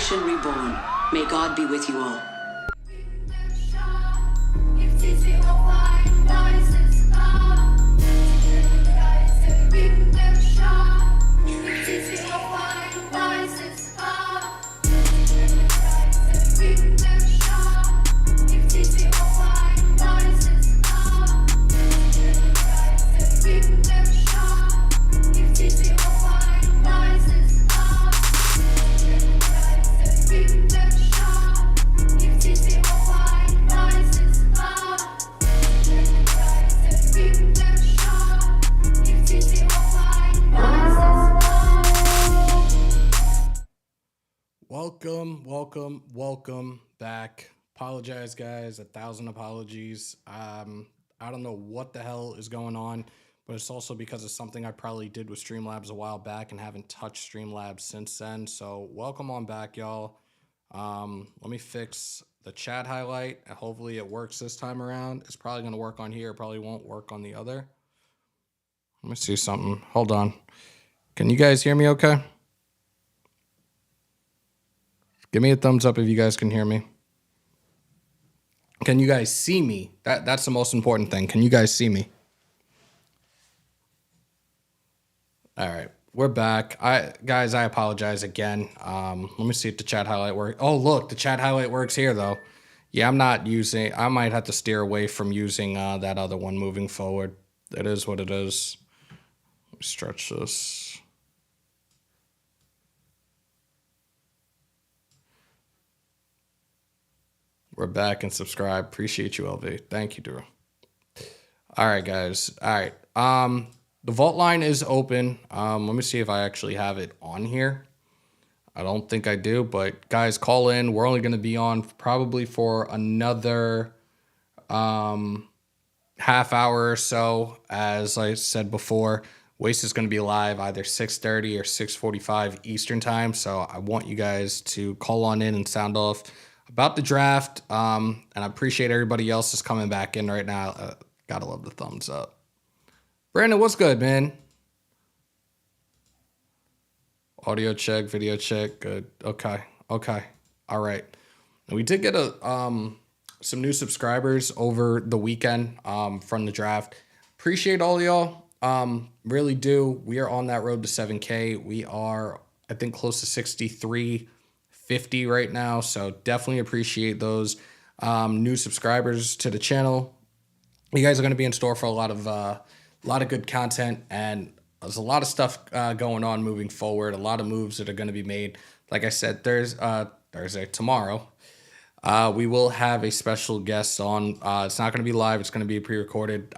Nation Reborn. May God be with you all. Welcome back. Apologize, guys. 1,000 apologies. I don't know what the hell is going on, but it's also because of something I probably did with Streamlabs a while back and haven't touched Streamlabs since then. So welcome on back, y'all. Let me fix the chat highlight. Hopefully it works this time around. It's probably going to work on here. It probably won't work on the other. Let me see something. Hold on. Can you guys hear me okay? Give me a thumbs up if you guys can hear me. Can you guys see me? That's the most important thing. Can you guys see me? All right, we're back. Guys, I apologize again. Let me see if the chat highlight works. Oh, look, the chat highlight works here though. Yeah, I might have to steer away from using that other one moving forward. It is what it is. Let me stretch this. We're back and subscribe. Appreciate you, LV. Thank you, Drew. All right, guys. All right. The vault line is open. Let me see if I actually have it on here. I don't think I do, but guys, call in. We're only going to be on probably for another half hour or so. As I said before, Waste is going to be live either 6:30 or 6:45 Eastern time. So I want you guys to call on in and sound off about the draft, and I appreciate everybody else that's coming back in right now. Gotta love the thumbs up. Brandon, what's good, man? Audio check, video check, good. Okay, all right. And we did get some new subscribers over the weekend from the draft. Appreciate all y'all. Really do. We are on that road to 7K. We are, I think, close to 6350 right now, so definitely appreciate those new subscribers to the channel. You guys are going to be in store for a lot of good content, and there's a lot of stuff going on moving forward. A lot of moves that are going to be made. Like I said, Thursday, tomorrow, we will have a special guest on. It's not going to be live. It's going to be pre-recorded.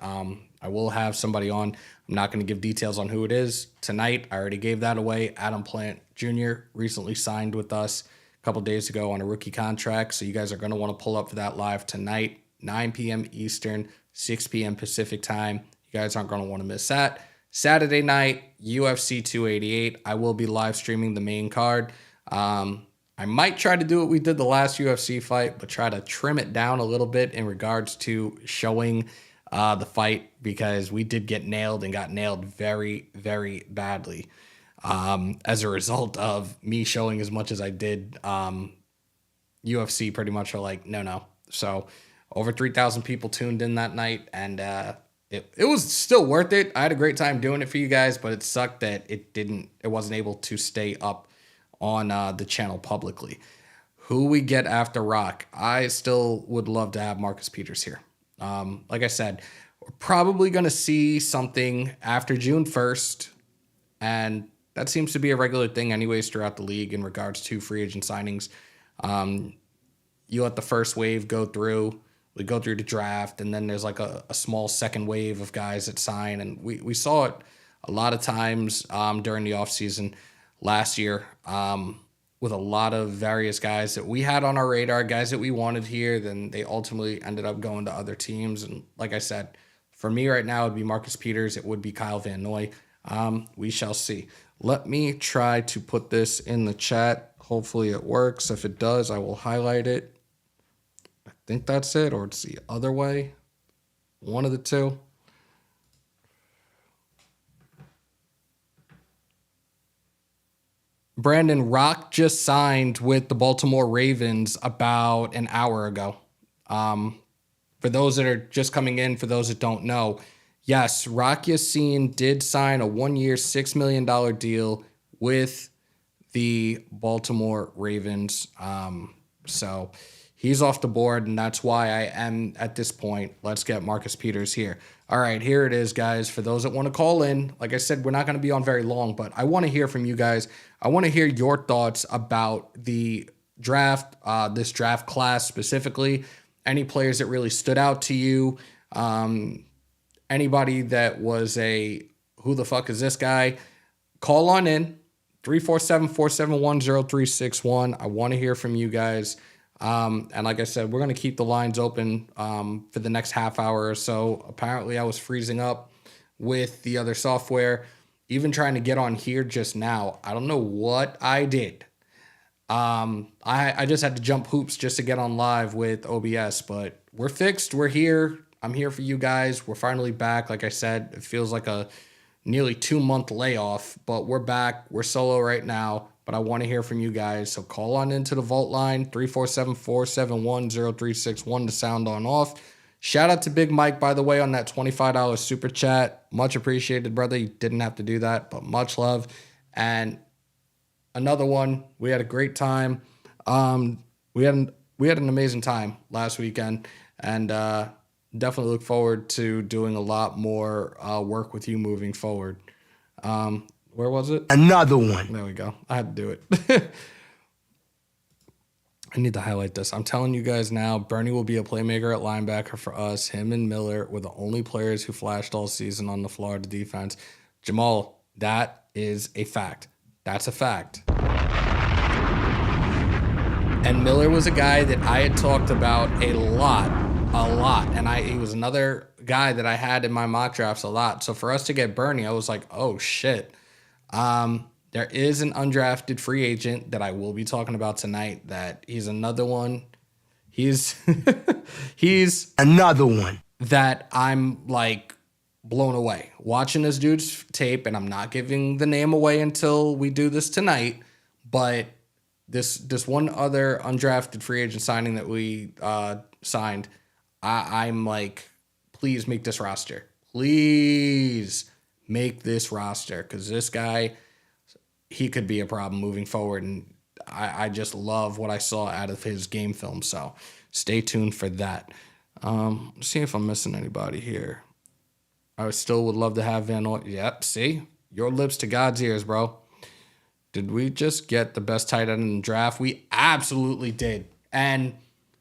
I will have somebody on. I'm not going to give details on who it is tonight. I already gave that away. Adam Plant Jr. recently signed with us a couple days ago on a rookie contract. So you guys are going to want to pull up for that live tonight, 9 p.m. Eastern, 6 p.m. Pacific time. You guys aren't going to want to miss that. Saturday night, UFC 288. I will be live streaming the main card. I might try to do what we did the last UFC fight, but try to trim it down a little bit in regards to showing the fight, because we did get nailed and got nailed very, very badly. As a result of me showing as much as I did, UFC pretty much are like, no. So over 3,000 people tuned in that night, and it was still worth it. I had a great time doing it for you guys, but it sucked that it wasn't able to stay up on the channel publicly. Who we get after Rock? I still would love to have Marcus Peters here. Like I said, we're probably going to see something after June 1st, and that seems to be a regular thing anyways throughout the league in regards to free agent signings. You let the first wave go through. We go through the draft, and then there's like a small second wave of guys that sign, and we saw it a lot of times during the offseason last year with a lot of various guys that we had on our radar, guys that we wanted here. Then they ultimately ended up going to other teams. And like I said, for me right now, it would be Marcus Peters. It would be Kyle Van Noy. We shall see. Let me try to put this in the chat. Hopefully it works. If it does, I will highlight it. I think that's it, or it's the other way. One of the two. Brandon, Rock just signed with the Baltimore Ravens about an hour ago. For those that are just coming in, for those that don't know, yes, Rock Ya-Sin did sign a 1-year, $6 million deal with the Baltimore Ravens. So he's off the board, and that's why I am at this point. Let's get Marcus Peters here. All right, here it is, guys. For those that want to call in, like I said, we're not going to be on very long, but I want to hear from you guys. I want to hear your thoughts about the draft, this draft class specifically. Any players that really stood out to you? Anybody that was a who the fuck is this guy? Call on in 347-471-0361. I want to hear from you guys. And like I said, we're going to keep the lines open for the next half hour or so. Apparently, I was freezing up with the other software. Even trying to get on here just now, I don't know what I did. I just had to jump hoops just to get on live with OBS, but we're fixed. We're here. I'm here for you guys. We're finally back. Like I said, it feels like a nearly 2-month layoff, but we're back. We're solo right now, but I want to hear from you guys. So call on into the Vault line, 347-471-0361 to sound on off. Shout out to Big Mike, by the way, on that $25 super chat. Much appreciated, brother. You didn't have to do that, but much love. And another one, we had a great time. We had an amazing time last weekend, and definitely look forward to doing a lot more work with you moving forward. Where was it? Another one. There we go. I had to do it. I need to highlight this. I'm telling you guys now, Bernie will be a playmaker at linebacker for us. Him and Miller were the only players who flashed all season on the Florida defense. Jamal, that is a fact. That's a fact. And Miller was a guy that I had talked about a lot. And he was another guy that I had in my mock drafts a lot. So for us to get Bernie, I was like, oh shit. There is an undrafted free agent that I will be talking about tonight that he's another one. He's Another one. that I'm like blown away watching this dude's tape, and I'm not giving the name away until we do this tonight. But this one other undrafted free agent signing that we signed, I'm like, please make this roster. Please make this roster, because this guy, he could be a problem moving forward, and I just love what I saw out of his game film. So stay tuned for that. See if I'm missing anybody here. I still would love to have Van Noy. Yep, see? Your lips to God's ears, bro. Did we just get the best tight end in the draft? We absolutely did. And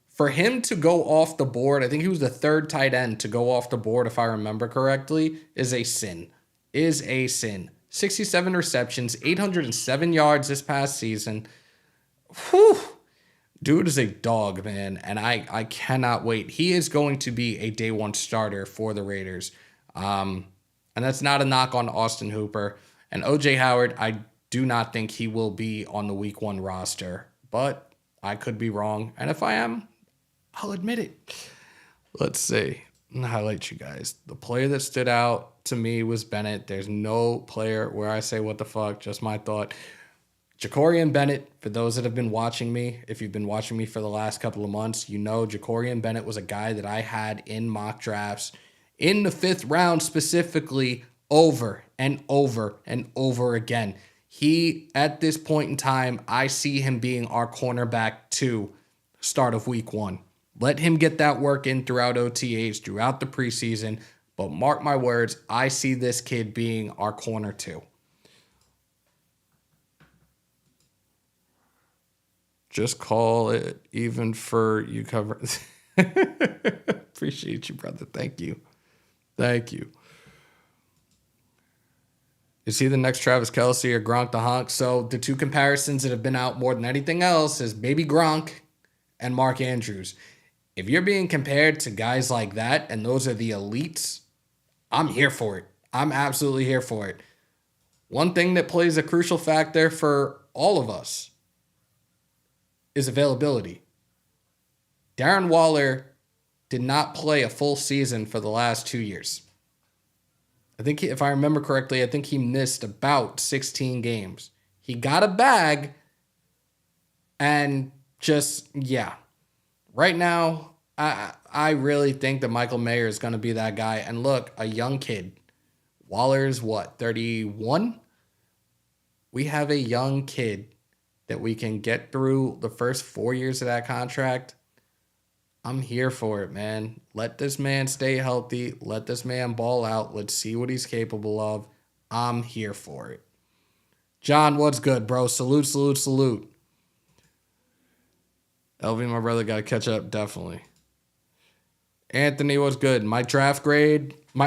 for him to go off the board, I think he was the third tight end to go off the board, if I remember correctly, is a sin. 67 receptions, 807 yards this past season. Whew. Dude is a dog, man, and I cannot wait. He is going to be a day one starter for the Raiders. And that's not a knock on Austin Hooper. And OJ Howard, I do not think he will be on the week 1 roster, but I could be wrong. And if I am, I'll admit it. Let's see. I'm gonna highlight you guys. The player that stood out to me was Bennett. There's no player where I say, what the fuck, just my thought. Jacorian Bennett, for those that have been watching me, if you've been watching me for the last couple of months, you know Jacorian Bennett was a guy that I had in mock drafts in the 5th round specifically, over and over and over again. He, at this point in time, I see him being our cornerback 2 start of week 1. Let him get that work in throughout OTAs, throughout the preseason. But mark my words, I see this kid being our corner 2. Just call it even for you cover. Appreciate you, brother. Thank you. Thank you. Is he the next Travis Kelce or Gronk the Honk? So the 2 comparisons that have been out more than anything else is baby Gronk and Mark Andrews. If you're being compared to guys like that, and those are the elites, I'm here for it. I'm absolutely here for it. One thing that plays a crucial factor for all of us is availability. Darren Waller did not play a full season for the last 2 years. I think, if I remember correctly, I think he missed about 16 games. He got a bag and just, yeah. Right now, I really think that Michael Mayer is going to be that guy. And look, a young kid. Waller's what, 31? We have a young kid that we can get through the first 4 years of that contract. I'm here for it, man. Let this man stay healthy. Let this man ball out. Let's see what he's capable of. I'm here for it. John, what's good, bro? Salute, salute, salute. LV, my brother, got to catch up, definitely. Anthony, what's good? My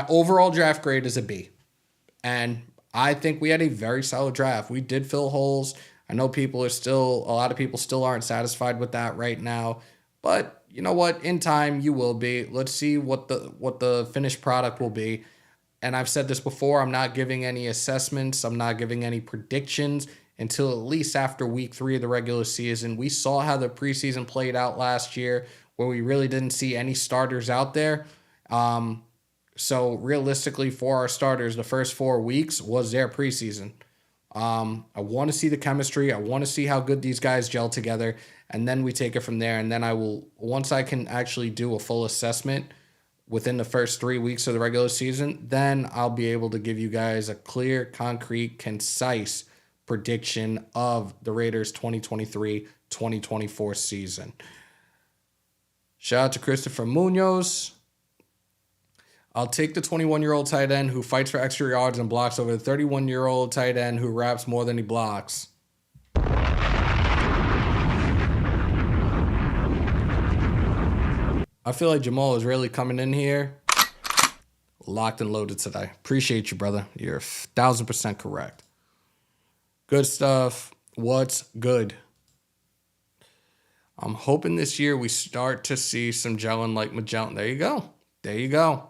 overall draft grade is a B. And I think we had a very solid draft. We did fill holes. I know a lot of people still aren't satisfied with that right now. But you know what? In time, you will be. Let's see what the finished product will be. And I've said this before, I'm not giving any assessments. I'm not giving any predictions until at least after week 3 of the regular season. We saw how the preseason played out last year, where we really didn't see any starters out there. So realistically, for our starters, the first 4 weeks was their preseason. I want to see the chemistry. I want to see how good these guys gel together. And then we take it from there. And then once I can actually do a full assessment within the first 3 weeks of the regular season, then I'll be able to give you guys a clear, concrete, concise prediction of the Raiders 2023-2024 season. Shout out to Christopher Munoz. I'll take the 21-year-old tight end who fights for extra yards and blocks over the 31-year-old tight end who raps more than he blocks. I feel like Jamal is really coming in here locked and loaded today. Appreciate you, brother. You're 1,000% correct. Good stuff. What's good? I'm hoping this year we start to see some gelling like Magellan. There you go. There you go.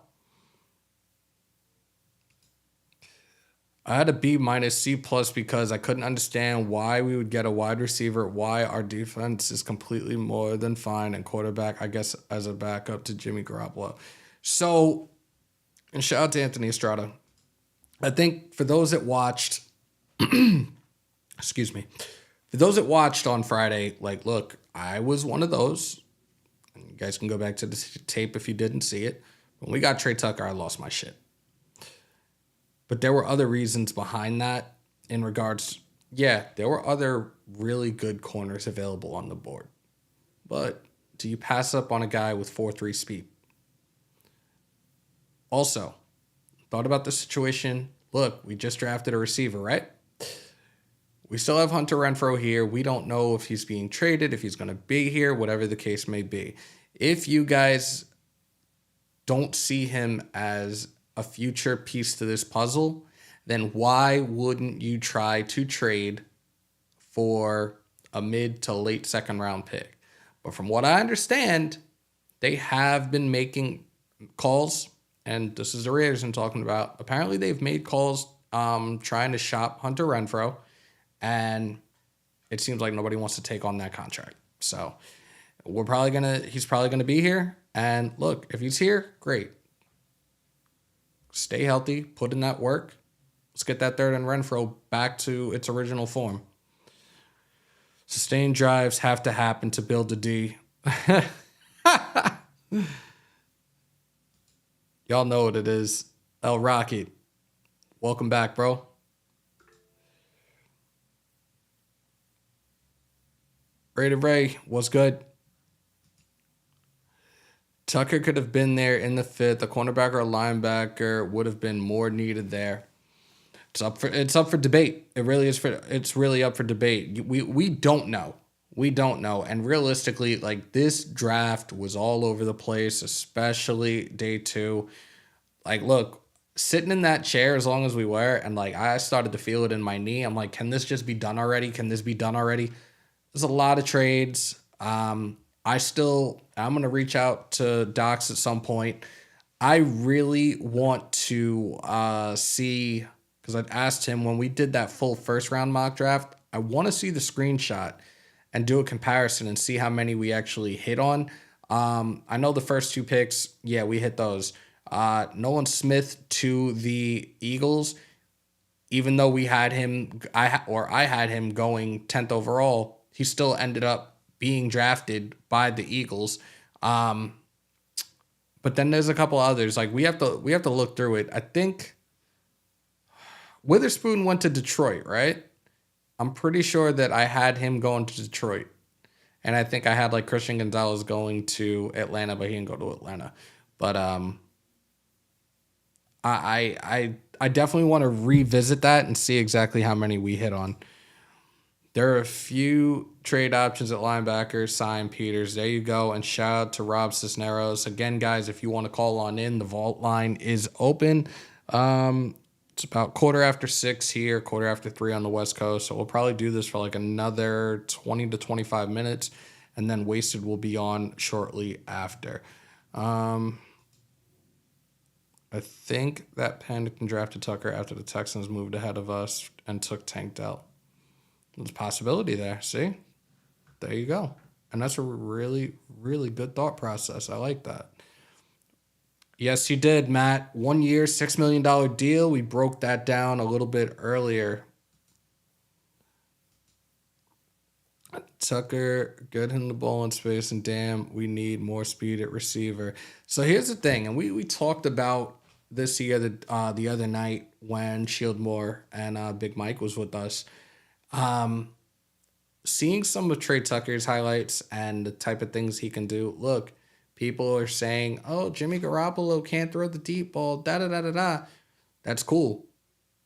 I had a B minus C plus because I couldn't understand why we would get a wide receiver, why our defense is completely more than fine, and quarterback, I guess, as a backup to Jimmy Garoppolo. So, and shout out to Anthony Estrada. I think for those that watched, excuse me, for those that watched on Friday, like, look, I was one of those. And you guys can go back to the tape if you didn't see it. When we got Trey Tucker, I lost my shit. But there were other reasons behind that in regards, there were other really good corners available on the board. But do you pass up on a guy with 4.3 speed? Also, thought about the situation. Look, we just drafted a receiver, right? We still have Hunter Renfrow here. We don't know if he's being traded, if he's going to be here, whatever the case may be. If you guys don't see him as a future piece to this puzzle, then why wouldn't you try to trade for a mid to late second round pick? But from what I understand, they have been making calls, and this is the Raiders I'm talking about. Apparently they've made calls trying to shop Hunter Renfrow, and it seems like nobody wants to take on that contract. So he's probably gonna be here. And look, if he's here, great. Stay healthy, put in that work. Let's get that third and Renfrow back to its original form. Sustained drives have to happen to build a D. Y'all know what it is. El Rocket. Welcome back, bro. Rated Ray, what's good? Tucker could have been there in the fifth. A cornerback or a linebacker would have been more needed there. It's up for debate. It really is it's really up for debate. We don't know. We don't know. And realistically, like, this draft was all over the place, especially day 2. Like, look, sitting in that chair as long as we were, and like I started to feel it in my knee. I'm like, can this just be done already? Can this be done already? There's a lot of trades. I'm going to reach out to Docs at some point. I really want to see, because I've asked him when we did that full first round mock draft, I want to see the screenshot and do a comparison and see how many we actually hit on. I know the first 2 picks, we hit those. Nolan Smith to the Eagles. even though we had him, I had him going 10th overall, he still ended up being drafted by the Eagles. But then there's a couple others. Like we have to look through it. I think Witherspoon went to Detroit, right? I'm pretty sure that I had him going to Detroit. And I think I had like Christian Gonzalez going to Atlanta, but he didn't go to Atlanta. But I definitely want to revisit that and see exactly how many we hit on. There are a few trade options at linebacker, Cy Peters. There you go. And shout out to Rob Cisneros. Again, guys, if you want to call on in, the vault line is open. It's about 6:15 here, 3:15 on the West Coast. So we'll probably do this for like another 20 to 25 minutes. And then Wasted will be on shortly after. I think that panicked and drafted Tucker after the Texans moved ahead of us and took Tank Dell. There's a possibility there. See? There you go. And that's a really, really good thought process. I like that. Yes, you did, Matt. 1 year, $6 million deal. We broke that down a little bit earlier. Tucker, good in the ball in space, and damn, we need more speed at receiver. So here's the thing, and we talked about this here the other night when Shieldmore and Big Mike was with us. Seeing some of Trey Tucker's highlights and the type of things he can do. Look, people are saying, "Oh, Jimmy Garoppolo can't throw the deep ball." Da da da da da. That's cool.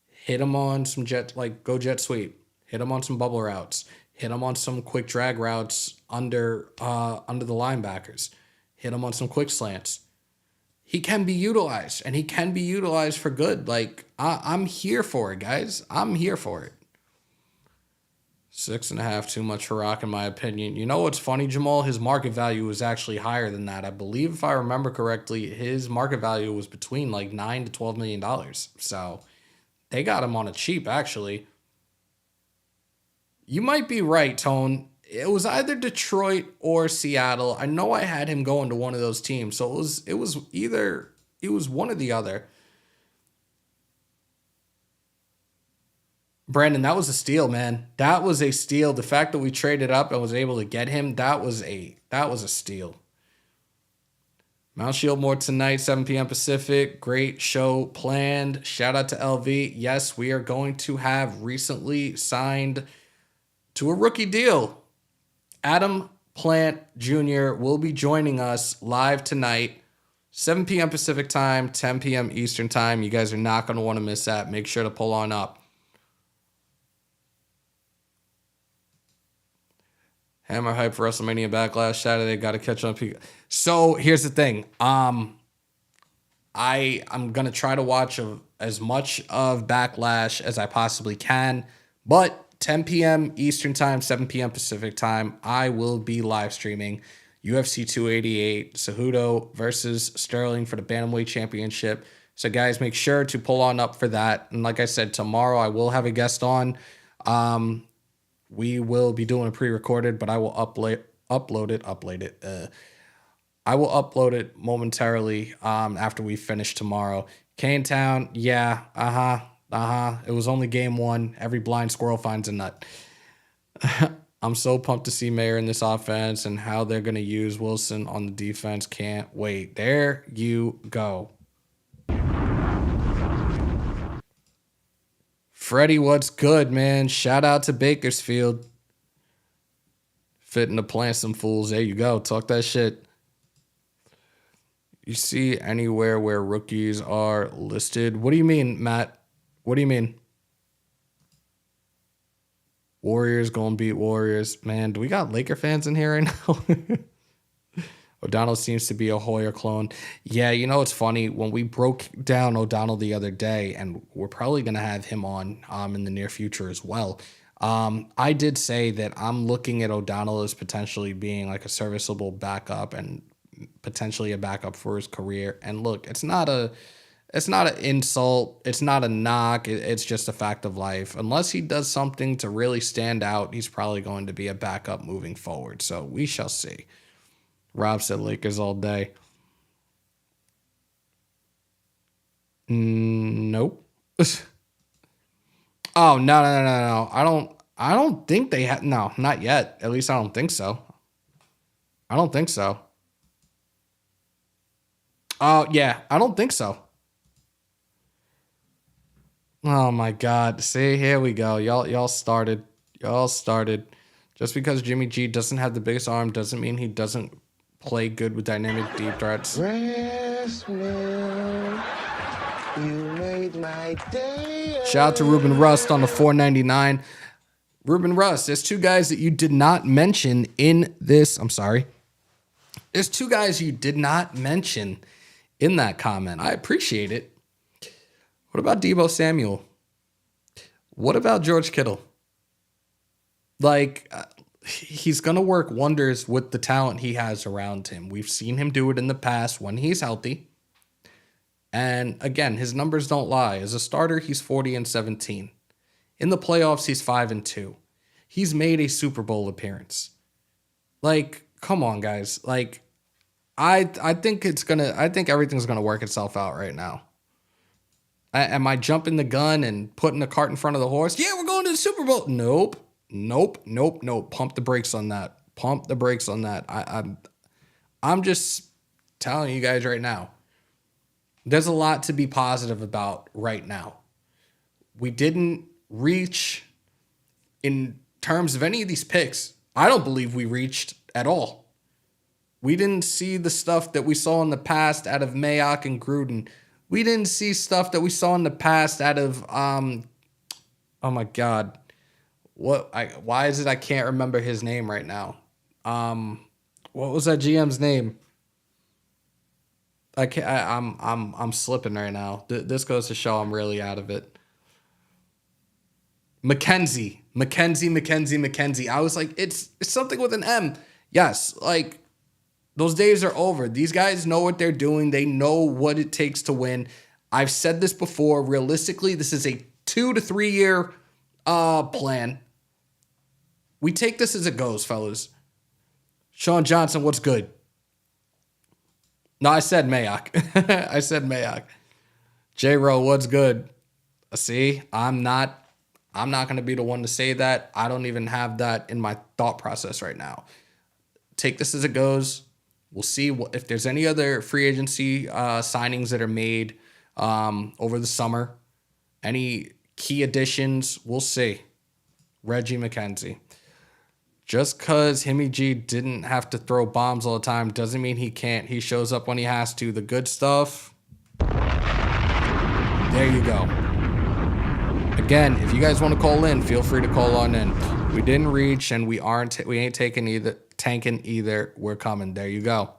Hit him on some go jet sweep. Hit him on some bubble routes. Hit him on some quick drag routes under the linebackers. Hit him on some quick slants. He can be utilized, and he can be utilized for good. Like I'm here for it, guys. I'm here for it. 6.5, too much for Rock, in my opinion. You know what's funny, Jamal? His market value was actually higher than that. I believe, if I remember correctly, his market value was between like $9 to $12 million. So they got him on a cheap, actually. You might be right, Tone. It was either Detroit or Seattle. I know I had him going to one of those teams, so it was one or the other. Brandon, that was a steal, man. That was a steal. The fact that we traded up and was able to get him, that was a steal. Mount Shieldmore tonight, 7 p.m. Pacific. Great show planned. Shout out to LV. Yes, we are going to have recently signed to a rookie deal. Adam Plant Jr. will be joining us live tonight, 7 p.m. Pacific time, 10 p.m. Eastern time. You guys are not going to want to miss that. Make sure to pull on up. Hammer hype for WrestleMania Backlash Saturday. Got to catch on. So here's the thing. I'm gonna try to watch as much of Backlash as I possibly can, but 10 p.m. Eastern time, 7 p.m. Pacific time, I will be live streaming UFC 288 Cejudo versus Sterling for the Bantamweight Championship. So guys, make sure to pull on up for that. And like I said, tomorrow I will have a guest on. We will be doing a pre-recorded, but I will upload it. I will upload it momentarily after we finish tomorrow. Kane Town, yeah, It was only game one. Every blind squirrel finds a nut. I'm so pumped to see Mayer in this offense and how they're going to use Wilson on the defense. Can't wait. There you go. Freddie, what's good, man? Shout out to Bakersfield. Fitting to plant some fools. There you go. Talk that shit. You see anywhere where rookies are listed? What do you mean, Matt? What do you mean? Warriors gonna beat Warriors. Man, do we got Laker fans in here right now? O'Donnell seems to be a Hoyer clone. Yeah, you know, it's funny. When we broke down O'Donnell the other day, and we're probably going to have him on in the near future as well, I did say that I'm looking at O'Donnell as potentially being like a serviceable backup and potentially a backup for his career. And look, it's not an insult. It's not a knock. It's just a fact of life. Unless he does something to really stand out, he's probably going to be a backup moving forward. So we shall see. Rob said Lakers all day. Nope. Oh, no. I don't think they have. No, not yet. At least I don't think so. I don't think so. Oh, yeah. I don't think so. Oh my God. See, here we go. Y'all started. Y'all started. Just because Jimmy G doesn't have the biggest arm doesn't mean he doesn't play good with dynamic deep threats. Rest, man. You made my day. Shout out to Ruben Rust on the 499. Ruben Rust, there's two guys that you did not mention in this. I'm sorry. There's two guys you did not mention in that comment. I appreciate it. What about Deebo Samuel? What about George Kittle? Like, he's going to work wonders with the talent he has around him. We've seen him do it in the past when he's healthy. And again, his numbers don't lie. As a starter, he's 40-17. In the playoffs, he's 5-2. He's made a Super Bowl appearance. Like, come on, guys. Like, I think everything's gonna work itself out right now. Am I jumping the gun and putting the cart in front of the horse? Yeah, we're going to the Super Bowl. Nope. Pump the brakes on that. Pump the brakes on that. I'm just telling you guys right now. There's a lot to be positive about right now. We didn't reach in terms of any of these picks. I don't believe we reached at all. We didn't see the stuff that we saw in the past out of Mayock and Gruden. We didn't see stuff that we saw in the past out of oh my God. Why is it I can't remember his name right now? What was that GM's name? I'm slipping right now. This goes to show I'm really out of it. Mackenzie. I was like, it's something with an M. Yes, like those days are over. These guys know what they're doing. They know what it takes to win. I've said this before. Realistically, this is a 2 to 3 year plan. We take this as it goes, fellas. Sean Johnson, what's good? No, I said Mayock. I said Mayock. J-Ro, what's good? See, I'm not going to be the one to say that. I don't even have that in my thought process right now. Take this as it goes. We'll see if there's any other free agency signings that are made over the summer. Any key additions, we'll see. Reggie McKenzie. Just because Himmy G didn't have to throw bombs all the time doesn't mean he can't. He shows up when he has to. The good stuff. There you go. Again, if you guys want to call in, feel free to call on in. We didn't reach, and we ain't tanking either. We're coming. There you go.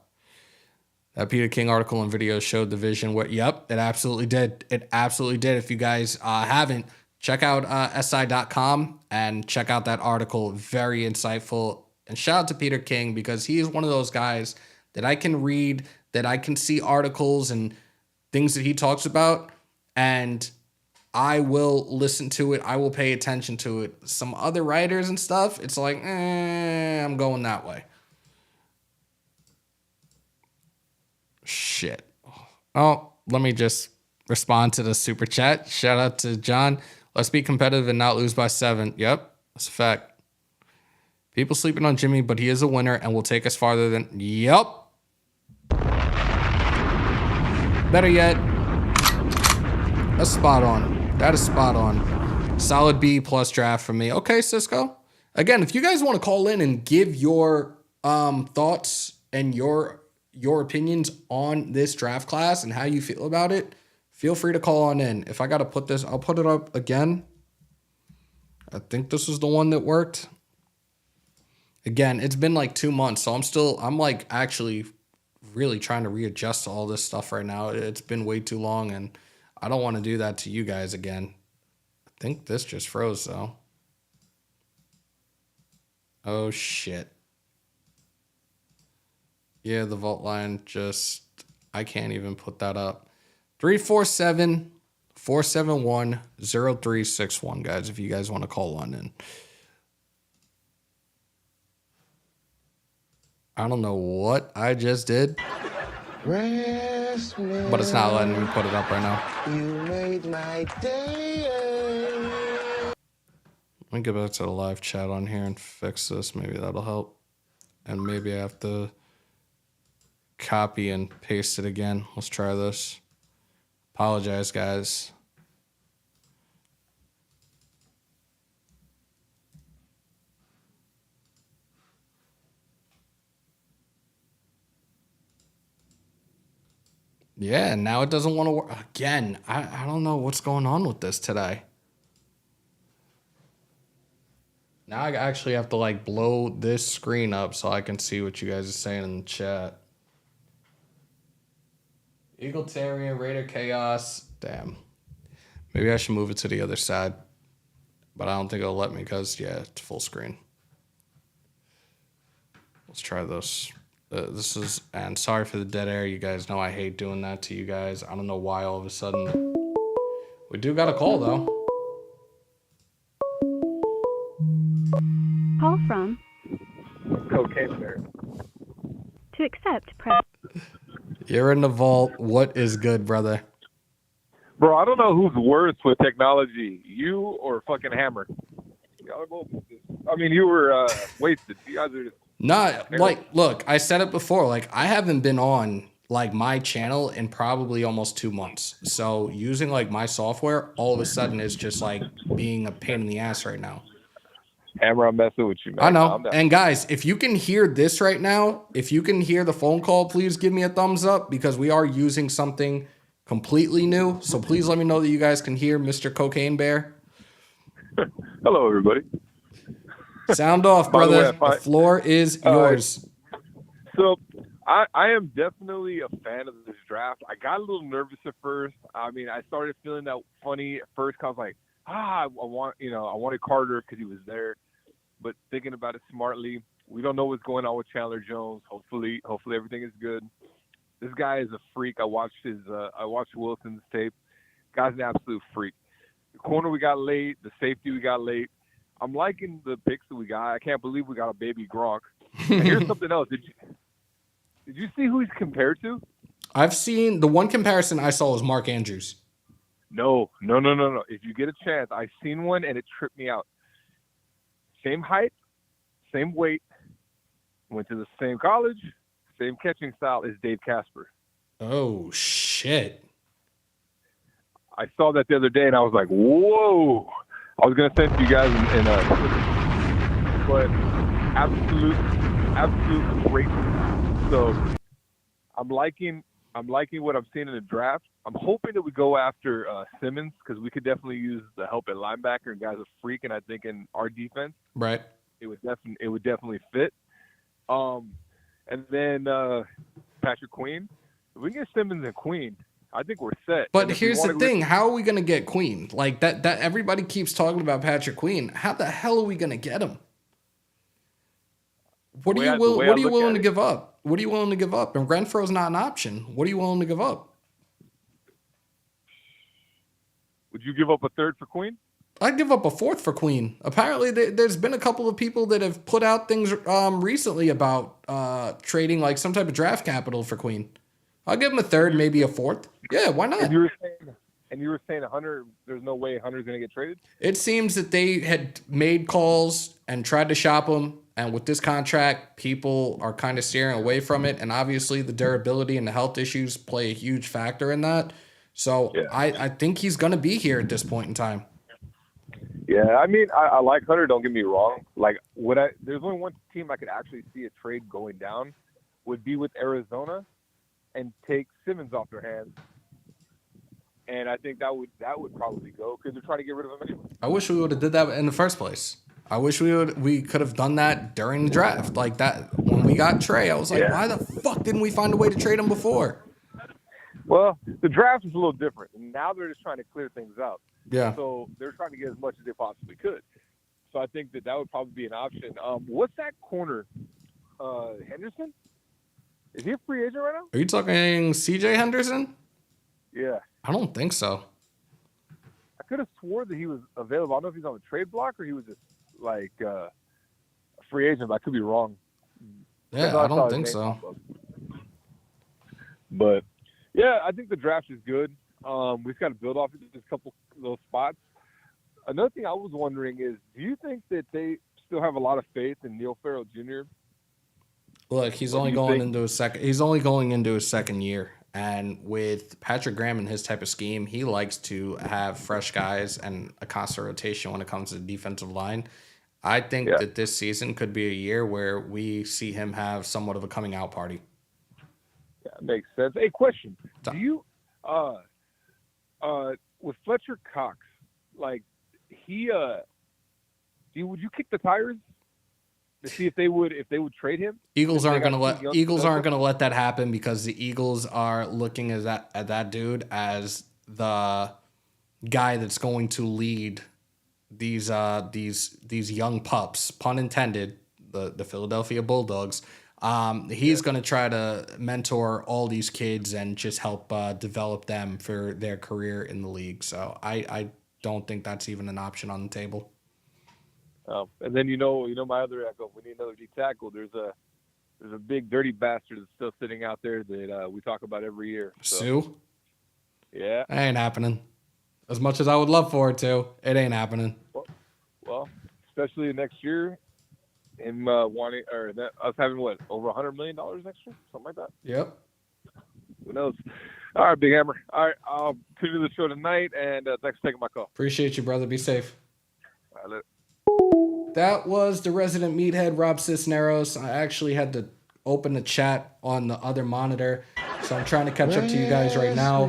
That Peter King article and video showed the vision. Yep, it absolutely did. It absolutely did. If you guys haven't, check out SI.com and check out that article. Very insightful. And shout out to Peter King because he is one of those guys that I can read, that I can see articles and things that he talks about, and I will listen to it. I will pay attention to it. Some other writers and stuff, it's like, I'm going that way. Shit. Oh, let me just respond to the super chat. Shout out to John. Let's be competitive and not lose by 7. Yep, that's a fact. People sleeping on Jimmy, but he is a winner and will take us farther than... Yep. Better yet, that's spot on. That is spot on. Solid B plus draft for me. Okay, Cisco. Again, if you guys want to call in and give your thoughts and your opinions on this draft class and how you feel about it, feel free to call on in. If I got to put this, I'll put it up again. I think this is the one that worked. Again, it's been like 2 months, so I'm like actually really trying to readjust to all this stuff right now. It's been way too long, and I don't want to do that to you guys again. I think this just froze, though. Oh, shit. Yeah, the vault line just... I can't even put that up. 347-471-0361, guys, if you guys want to call on in. I don't know what I just did, but it's not letting me put it up right now. You made my day. me get back to the live chat on here and fix this. Maybe that'll help. And maybe I have to copy and paste it again. Let's try this. Apologize, guys. Yeah, now it doesn't want to work again. I don't know what's going on with this today. Now I actually have to like blow this screen up so I can see what you guys are saying in the chat. Eagle Terrier, Raider Chaos. Damn. Maybe I should move it to the other side. But I don't think it'll let me because, yeah, it's full screen. Let's try this. This is, and sorry for the dead air. You guys know I hate doing that to you guys. I don't know why all of a sudden. We do got a call, though. Call from Cocaine Bear. to accept, press. You're in the vault. What is good, brother? Bro, I don't know who's worse with technology, you or fucking Hammer. Y'all are both. I mean, you were wasted. You guys are just. Not like, look, I said it before. Like, I haven't been on like my channel in probably almost 2 months. So using like my software, all of a sudden is just like being a pain in the ass right now. Hammer, I'm messing with you, man. I know. And guys, if you can hear this right now, if you can hear the phone call, please give me a thumbs up because we are using something completely new. So please let me know that you guys can hear Mr. Cocaine Bear. Hello, everybody. Sound off, By the brother. way, The floor is yours. So, I am definitely a fan of this draft. I got a little nervous at first. I mean, I started feeling that funny at first. Cause I was like, I wanted Carter because he was there. But thinking about it smartly, we don't know what's going on with Chandler Jones. Hopefully everything is good. This guy is a freak. I watched Wilson's tape. Guy's an absolute freak. The corner we got late, the safety we got late. I'm liking the picks that we got. I can't believe we got a baby Gronk. And here's something else. Did you see who he's compared to? I've seen the one comparison I saw was Mark Andrews. No. If you get a chance, I seen one and it tripped me out. Same height, same weight, went to the same college, same catching style as Dave Casper. Oh, shit. I saw that the other day and I was like, whoa. I was gonna send it to you guys but absolute great. So I'm liking what I'm seeing in the draft. I'm hoping that we go after Simmons because we could definitely use the help at linebacker and guys are freak, and I think in our defense, Right. it would definitely fit. And then Patrick Queen. If we can get Simmons and Queen, I think we're set. But here's the thing. How are we going to get Queen? Like that everybody keeps talking about Patrick Queen. How the hell are we going to get him? What are you willing to give up? What are you willing to give up? And Renfro's not an option. What are you willing to give up? Would you give up a third for Queen? I'd give up a fourth for Queen. Apparently, there's been a couple of people that have put out things recently about trading like some type of draft capital for Queen. I'll give him a third, maybe a fourth. Yeah, why not? And you were saying Hunter. There's no way Hunter's going to get traded. It seems that they had made calls and tried to shop him, and with this contract, people are kind of steering away from it. And obviously, the durability and the health issues play a huge factor in that. So yeah. I think he's going to be here at this point in time. Yeah, I mean, I like Hunter. Don't get me wrong. Like, there's only one team I could actually see a trade going down would be with Arizona, and take Simmons off their hands. And I think that would probably go because they're trying to get rid of him anyway. I wish we would have did that in the first place. I wish we could have done that during the draft. Like that when we got Trey, I was like, why the fuck didn't we find a way to trade him before? Well, the draft is a little different. Now they're just trying to clear things out. Yeah. So they're trying to get as much as they possibly could. So I think that would probably be an option. What's that corner? Henderson? Is he a free agent right now? Are you talking CJ Henderson? Yeah. I don't think so. I could have swore that he was available. I don't know if he's on the trade block or he was just like a free agent, but I could be wrong. Yeah, I don't think so. But yeah, I think the draft is good. We just got to build off just a couple of those spots. Another thing I was wondering is, do you think that they still have a lot of faith in Neil Farrell Jr.? Look, he's Or do only you going think- into his second. He's only going into his second year, and with Patrick Graham and his type of scheme, he likes to have fresh guys and a constant rotation when it comes to the defensive line. I think Yeah. that this season could be a year where we see him have somewhat of a coming out party. Yeah, makes sense. Hey, question: Stop. Do you, with Fletcher Cox, like would you kick the tires to see if they would trade him? Eagles They aren't got gonna let two young Eagles aren't studs. gonna let that happen because the Eagles are looking at that dude as the guy that's going to lead these young pups, pun intended, the Philadelphia Bulldogs. He's going to try to mentor all these kids and just help develop them for their career in the league. So I don't think that's even an option on the table. And then my other echo. We need another D tackle. There's a big dirty bastard that's still sitting out there that we talk about every year. So, Sue, yeah. that ain't happening. As much as I would love for it to, it ain't happening. Well, especially next year, him wanting us having over $100 million next year, something like that. Yep. Who knows? All right, Big Hammer. All right, I'll continue the show tonight, and thanks for taking my call. Appreciate you, brother. Be safe. All right, later. That was the resident meathead, Rob Cisneros. I actually had to open the chat on the other monitor, so I'm trying to catch up to you guys right now.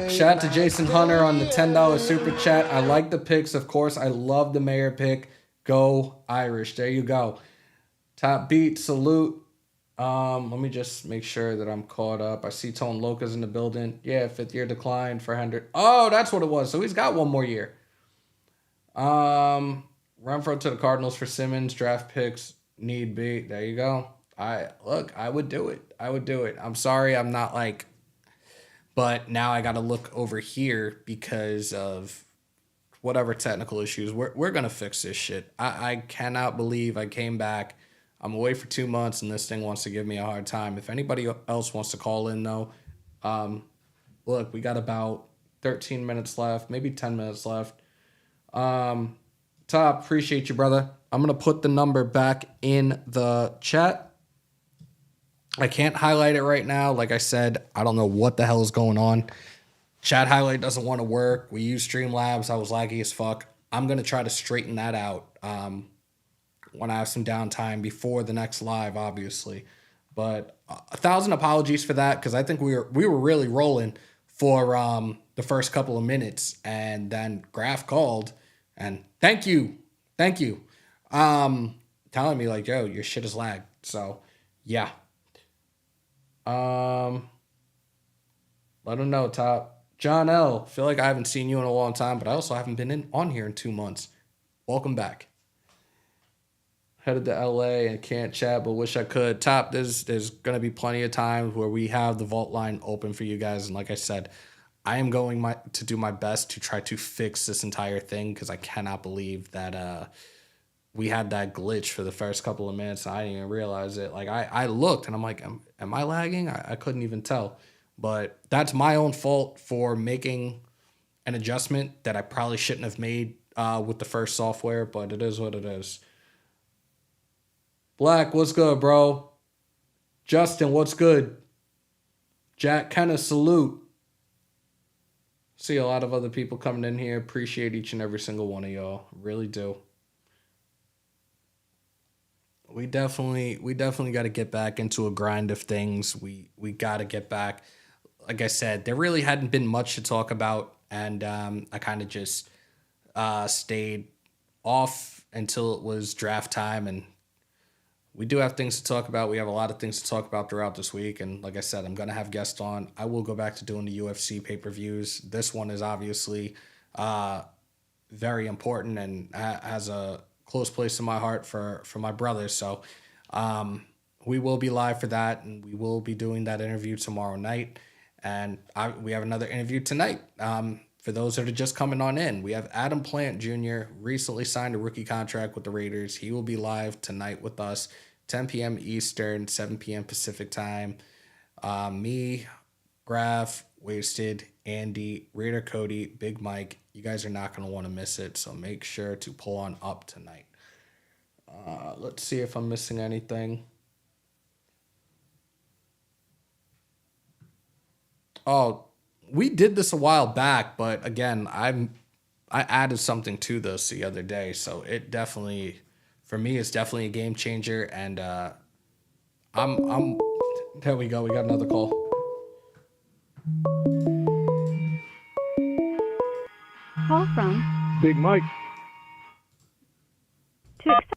Shout out to Jason Hunter on the $10 super chat. I like the picks, of course. I love the mayor pick. Go Irish. There you go. Top beat, salute. Let me just make sure that I'm caught up. I see Tone Loca's in the building. Yeah, 5th year decline for Hendrick. Oh, that's what it was. So he's got one more year. Renfro to the Cardinals for Simmons. Draft picks need be. There you go. I would do it. I'm sorry, I'm not like. But now I got to look over here because of whatever technical issues. We're gonna fix this shit. I cannot believe I came back. I'm away for 2 months and this thing wants to give me a hard time. If anybody else wants to call in though, look, we got about 13 minutes left, maybe 10 minutes left. Top, appreciate you, brother. I'm gonna put the number back in the chat. I can't highlight it right now. Like I said, I don't know what the hell is going on. Chat highlight doesn't want to work. We use Streamlabs. I was laggy as fuck. I'm going to try to straighten that out when I have some downtime before the next live, obviously. But 1,000 apologies for that because I think we were really rolling for the first couple of minutes. And then Graf called and thank you. Telling me like, yo, your shit is lagged. So, yeah. Let him know, Top. John L. Feel like I haven't seen you in a long time, but I also haven't been on here in 2 months. Welcome back. Headed to LA and can't chat, but wish I could. Top, there's gonna be plenty of times where we have the vault line open for you guys, and like I said, I am going to do my best to try to fix this entire thing because I cannot believe that we had that glitch for the first couple of minutes. And I didn't even realize it. Like I looked and I'm like, am I lagging? I couldn't even tell. But that's my own fault for making an adjustment that I probably shouldn't have made with the first software, but it is what it is. Black, what's good, bro? Justin, what's good? Jack, kind of salute. See a lot of other people coming in here. Appreciate each and every single one of y'all. Really do. We definitely got to get back into a grind of things. We got to get back. Like I said, there really hadn't been much to talk about, and I kind of just stayed off until it was draft time, and we do have things to talk about. We have a lot of things to talk about throughout this week, and like I said, I'm going to have guests on. I will go back to doing the UFC pay-per-views. This one is obviously very important and has a close place in my heart for my brother. So we will be live for that, and we will be doing that interview tomorrow night. And we have another interview tonight. For those that are just coming on in, we have Adam Plant Jr. recently signed a rookie contract with the Raiders. He will be live tonight with us, 10 p.m. Eastern, 7 p.m. Pacific time. Me, Graf, Wasted, Andy, Raider Cody, Big Mike, You guys are not going to want to miss it, so make sure to pull on up tonight. Let's see if I'm missing anything. Oh, we did this a while back, but again, I added something to this the other day, so it definitely, for me, it's definitely a game changer. And I'm. There we go. We got another call. Call from Big Mike. to accept.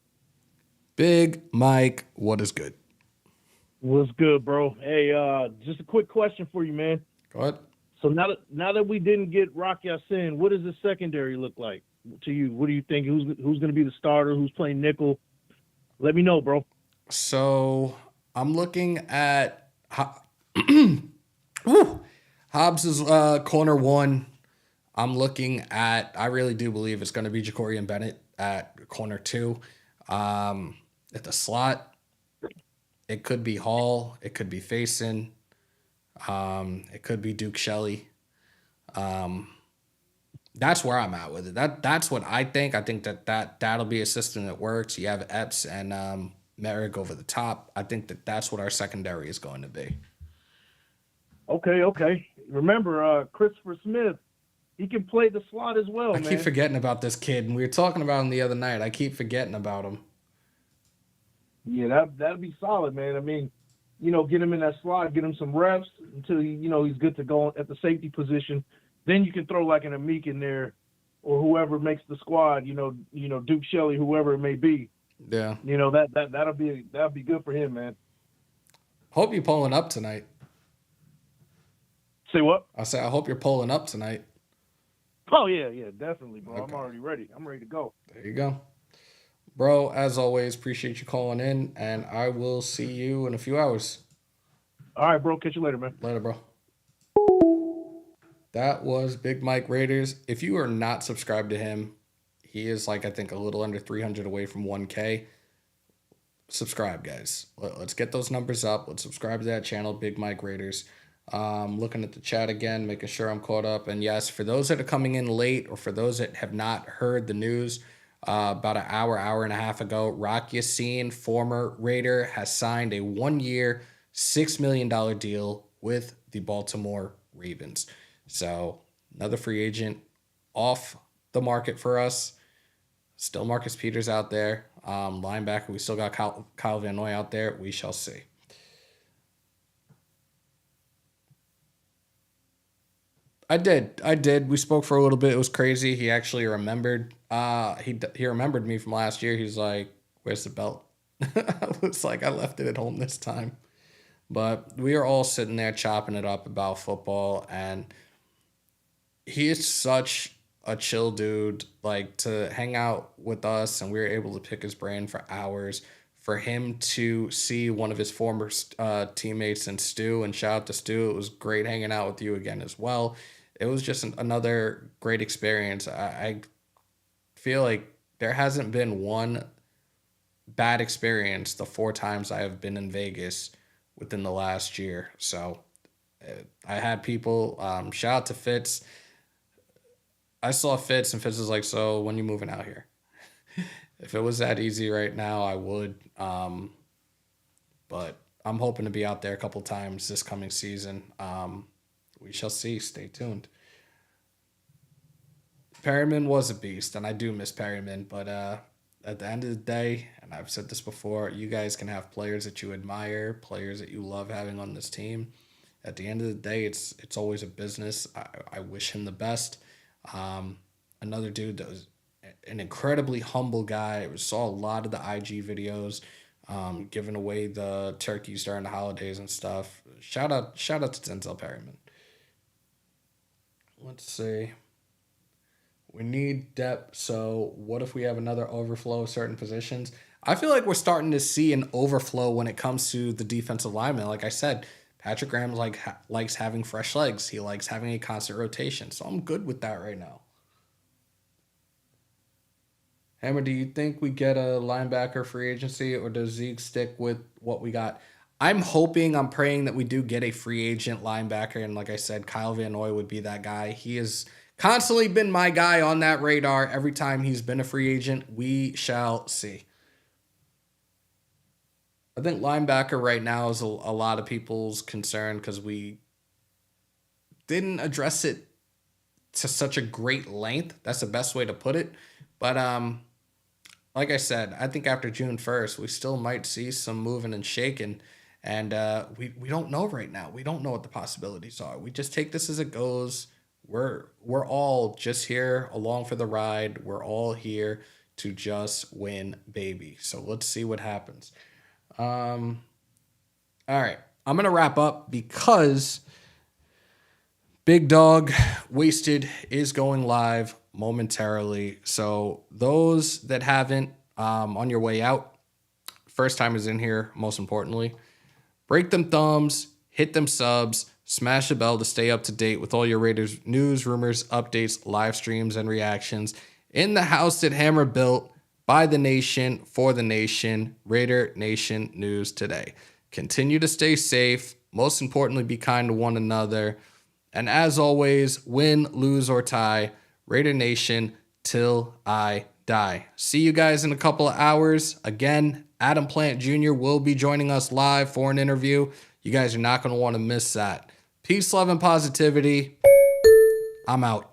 Big Mike, what is good? What's good, bro? Hey, just a quick question for you, man. Go ahead. So now that we didn't get Rock Ya-Sin, what does the secondary look like to you? What do you think? Who's going to be the starter? Who's playing nickel? Let me know, bro. So I'm looking at Woo! Hobbs is corner one. I'm looking at, I really do believe it's going to be Jacorian Bennett at corner two. At the slot, it could be Hall. It could be Faison. It could be Duke Shelley. That's where I'm at with it. That's what I think. I think that'll be a system that works. You have Epps and Merrick over the top. I think that's what our secondary is going to be. Okay. Remember, Christopher Smith, he can play the slot as well, I man. keep forgetting about this kid, and we were talking about him the other night. I keep forgetting about him. Yeah, that'd be solid, man. I mean, get him in that slot, get him some reps until he's good to go at the safety position. Then you can throw like an Amik in there, or whoever makes the squad. Duke Shelley, whoever it may be. Yeah. That'll be good for him, man. Hope you're pulling up tonight. Say what? I say I hope you're pulling up tonight. Oh yeah, definitely, bro. Okay. I'm already ready. I'm ready to go. There you go. Bro, as always, appreciate you calling in, and I will see you in a few hours. All right, bro. Catch you later, man. Later, bro. That was Big Mike Raiders. If you are not subscribed to him, he is I think a little under 300 away from 1K. Subscribe, guys. Let's get those numbers up. Let's subscribe to that channel, Big Mike Raiders. Looking at the chat again, making sure I'm caught up. And yes, for those that are coming in late, or for those that have not heard the news, about an hour and a half ago, Rock Ya-Sin, former Raider, has signed a 1-year, $6 million deal with the Baltimore Ravens. So another free agent off the market for us. Still Marcus Peters out there. Linebacker, we still got Kyle Van Noy out there. We shall see. I did. We spoke for a little bit. It was crazy. He actually remembered. He remembered me from last year. He's like, "Where's the belt?" I was like, "I left it at home this time." But we are all sitting there chopping it up about football, and he is such a chill dude. To hang out with us, and we were able to pick his brain for hours. For him to see one of his former teammates in Stu, and shout out to Stu, it was great hanging out with you again as well. It was just another great experience. I feel like there hasn't been one bad experience the 4 times I have been in Vegas within the last year. So I had people, shout out to Fitz. I saw Fitz, and Fitz was like, "So when you moving out here?" If it was that easy right now, I would. But I'm hoping to be out there a couple times this coming season. We shall see. Stay tuned. Perryman was a beast, and I do miss Perryman. But at the end of the day, and I've said this before, you guys can have players that you admire, players that you love having on this team. At the end of the day, it's always a business. I wish him the best. Another dude that was an incredibly humble guy. I saw a lot of the IG videos, giving away the turkeys during the holidays and stuff. Shout out to Denzel Perryman. Let's see. We need depth. So what if we have another overflow of certain positions? I feel like we're starting to see an overflow when it comes to the defensive linemen. Like I said, Patrick Graham likes having fresh legs. He likes having a constant rotation. So I'm good with that right now. Hammer, do you think we get a linebacker free agency, or does Zeke stick with what we got? I'm praying that we do get a free agent linebacker. And like I said, Kyle Van Noy would be that guy. He is constantly been my guy on that radar every time he's been a free agent. We shall see. I think linebacker right now is a lot of people's concern because we didn't address it to such a great length. That's the best way to put it. But like I said, I think after June 1st, we still might see some moving and shaking. And we don't know right now. We don't know what the possibilities are. We just take this as it goes. We're all just here along for the ride. We're all here to just win, baby. So let's see what happens. All right. I'm going to wrap up because Big Dog Wasted is going live momentarily. So those that haven't, on your way out, first time is in here, most importantly, break them thumbs, hit them subs, smash the bell to stay up to date with all your Raiders news, rumors, updates, live streams, and reactions in the house that Hammer built by the nation, for the nation, Raider Nation News Today. Continue to stay safe. Most importantly, be kind to one another. And as always, win, lose, or tie, Raider Nation till I die. See you guys in a couple of hours. Again, Adam Plant Jr. will be joining us live for an interview. You guys are not going to want to miss that. Peace, love, and positivity. I'm out.